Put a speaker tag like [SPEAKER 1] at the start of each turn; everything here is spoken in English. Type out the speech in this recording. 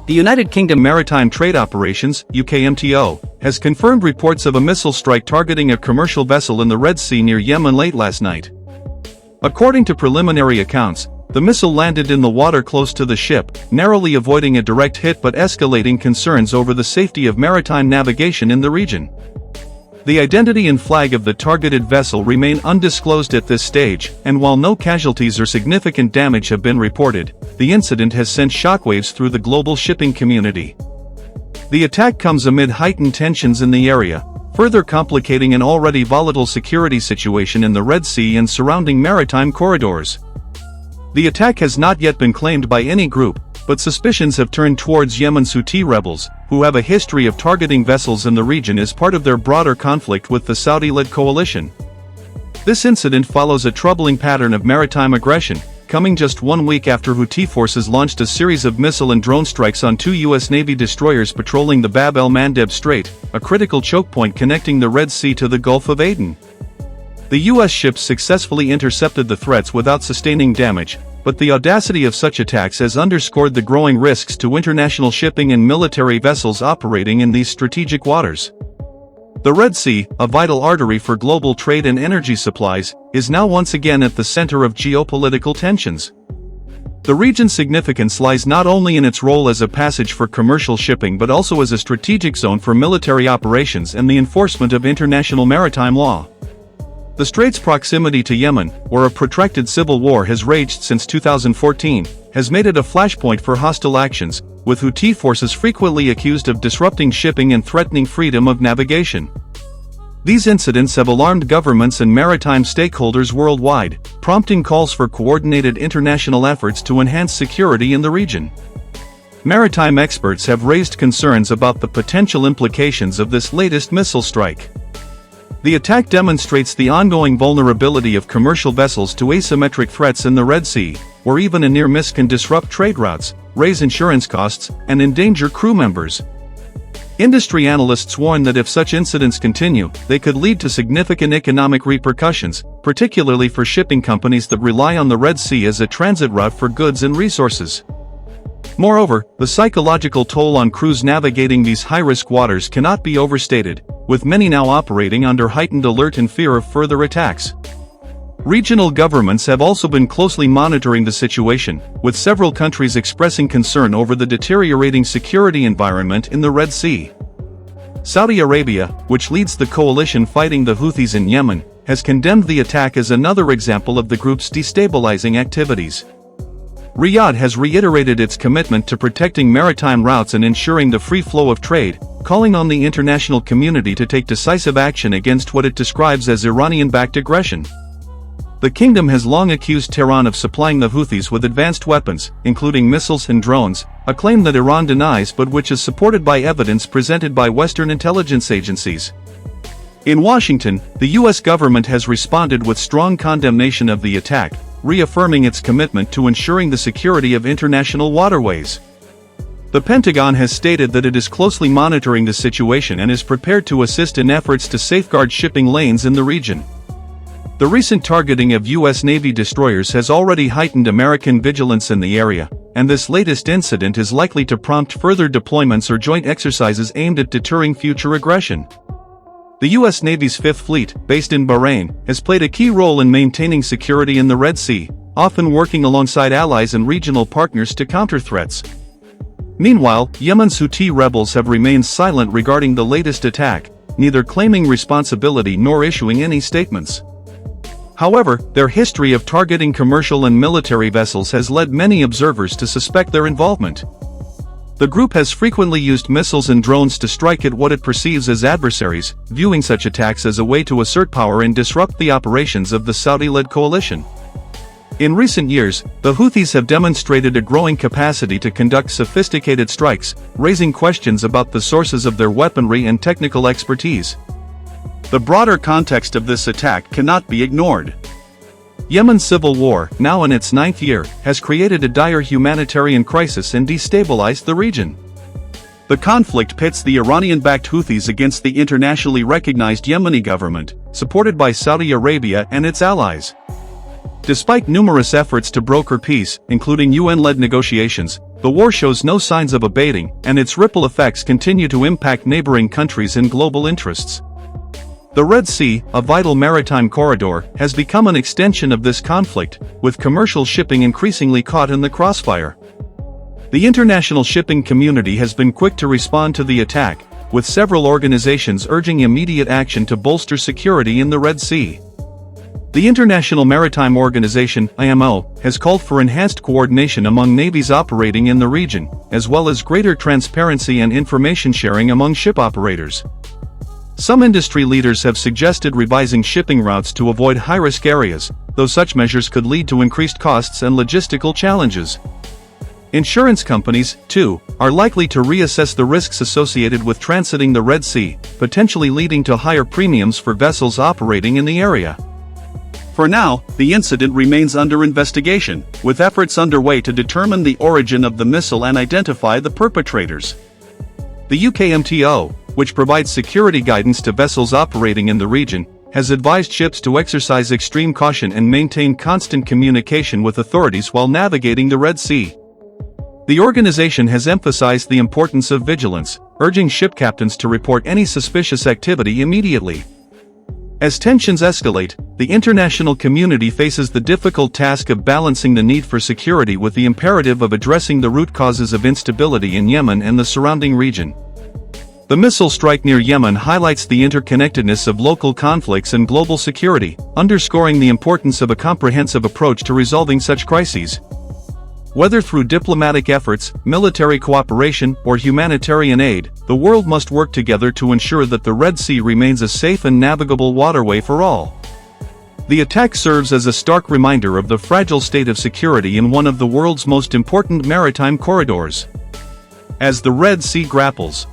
[SPEAKER 1] The United Kingdom Maritime Trade Operations (UKMTO) has confirmed reports of a missile strike targeting a commercial vessel in the Red Sea near Yemen late last night. According to preliminary accounts, the missile landed in the water close to the ship, narrowly avoiding a direct hit but escalating concerns over the safety of maritime navigation in the region. The identity and flag of the targeted vessel remain undisclosed at this stage, and while no casualties or significant damage have been reported, the incident has sent shockwaves through the global shipping community. The attack comes amid heightened tensions in the area, further complicating an already volatile security situation in the Red Sea and surrounding maritime corridors. The attack has not yet been claimed by any group, but suspicions have turned towards Yemen's Houthi rebels, who have a history of targeting vessels in the region as part of their broader conflict with the Saudi-led coalition. This incident follows a troubling pattern of maritime aggression, coming just 1 week after Houthi forces launched a series of missile and drone strikes on 2 U.S. Navy destroyers patrolling the Bab el-Mandeb Strait, a critical choke point connecting the Red Sea to the Gulf of Aden. The U.S. ships successfully intercepted the threats without sustaining damage, but the audacity of such attacks has underscored the growing risks to international shipping and military vessels operating in these strategic waters. The Red Sea, a vital artery for global trade and energy supplies, is now once again at the center of geopolitical tensions. The region's significance lies not only in its role as a passage for commercial shipping but also as a strategic zone for military operations and the enforcement of international maritime law. The strait's proximity to Yemen, where a protracted civil war has raged since 2014, has made it a flashpoint for hostile actions, with Houthi forces frequently accused of disrupting shipping and threatening freedom of navigation. These incidents have alarmed governments and maritime stakeholders worldwide, prompting calls for coordinated international efforts to enhance security in the region. Maritime experts have raised concerns about the potential implications of this latest missile strike. The attack demonstrates the ongoing vulnerability of commercial vessels to asymmetric threats in the Red Sea, where even a near miss can disrupt trade routes, raise insurance costs, and endanger crew members. Industry analysts warn that if such incidents continue, they could lead to significant economic repercussions, particularly for shipping companies that rely on the Red Sea as a transit route for goods and resources. Moreover, the psychological toll on crews navigating these high-risk waters cannot be overstated, with many now operating under heightened alert and fear of further attacks. Regional governments have also been closely monitoring the situation, with several countries expressing concern over the deteriorating security environment in the Red Sea. Saudi Arabia, which leads the coalition fighting the Houthis in Yemen, has condemned the attack as another example of the group's destabilizing activities. Riyadh has reiterated its commitment to protecting maritime routes and ensuring the free flow of trade, calling on the international community to take decisive action against what it describes as Iranian-backed aggression. The kingdom has long accused Tehran of supplying the Houthis with advanced weapons, including missiles and drones, a claim that Iran denies but which is supported by evidence presented by Western intelligence agencies. In Washington, the U.S. government has responded with strong condemnation of the attack, reaffirming its commitment to ensuring the security of international waterways. The Pentagon has stated that it is closely monitoring the situation and is prepared to assist in efforts to safeguard shipping lanes in the region. The recent targeting of U.S. Navy destroyers has already heightened American vigilance in the area, and this latest incident is likely to prompt further deployments or joint exercises aimed at deterring future aggression. The U.S. Navy's Fifth Fleet, based in Bahrain, has played a key role in maintaining security in the Red Sea, often working alongside allies and regional partners to counter threats. Meanwhile, Yemen's Houthi rebels have remained silent regarding the latest attack, neither claiming responsibility nor issuing any statements. However, their history of targeting commercial and military vessels has led many observers to suspect their involvement. The group has frequently used missiles and drones to strike at what it perceives as adversaries, viewing such attacks as a way to assert power and disrupt the operations of the Saudi-led coalition. In recent years, the Houthis have demonstrated a growing capacity to conduct sophisticated strikes, raising questions about the sources of their weaponry and technical expertise. The broader context of this attack cannot be ignored. Yemen's civil war, now in its 9th year, has created a dire humanitarian crisis and destabilized the region. The conflict pits the Iranian-backed Houthis against the internationally recognized Yemeni government, supported by Saudi Arabia and its allies. Despite numerous efforts to broker peace, including UN-led negotiations, the war shows no signs of abating, and its ripple effects continue to impact neighboring countries and global interests. The Red Sea, a vital maritime corridor, has become an extension of this conflict, with commercial shipping increasingly caught in the crossfire. The international shipping community has been quick to respond to the attack, with several organizations urging immediate action to bolster security in the Red Sea. The International Maritime Organization, IMO, has called for enhanced coordination among navies operating in the region, as well as greater transparency and information sharing among ship operators. Some industry leaders have suggested revising shipping routes to avoid high-risk areas, though such measures could lead to increased costs and logistical challenges. Insurance companies, too, are likely to reassess the risks associated with transiting the Red Sea, potentially leading to higher premiums for vessels operating in the area. For now, the incident remains under investigation, with efforts underway to determine the origin of the missile and identify the perpetrators. The UKMTO, which provides security guidance to vessels operating in the region, has advised ships to exercise extreme caution and maintain constant communication with authorities while navigating the Red Sea. The organization has emphasized the importance of vigilance, urging ship captains to report any suspicious activity immediately. As tensions escalate, the international community faces the difficult task of balancing the need for security with the imperative of addressing the root causes of instability in Yemen and the surrounding region. The missile strike near Yemen highlights the interconnectedness of local conflicts and global security, underscoring the importance of a comprehensive approach to resolving such crises. Whether through diplomatic efforts, military cooperation, or humanitarian aid, the world must work together to ensure that the Red Sea remains a safe and navigable waterway for all. The attack serves as a stark reminder of the fragile state of security in one of the world's most important maritime corridors. As the Red Sea grapples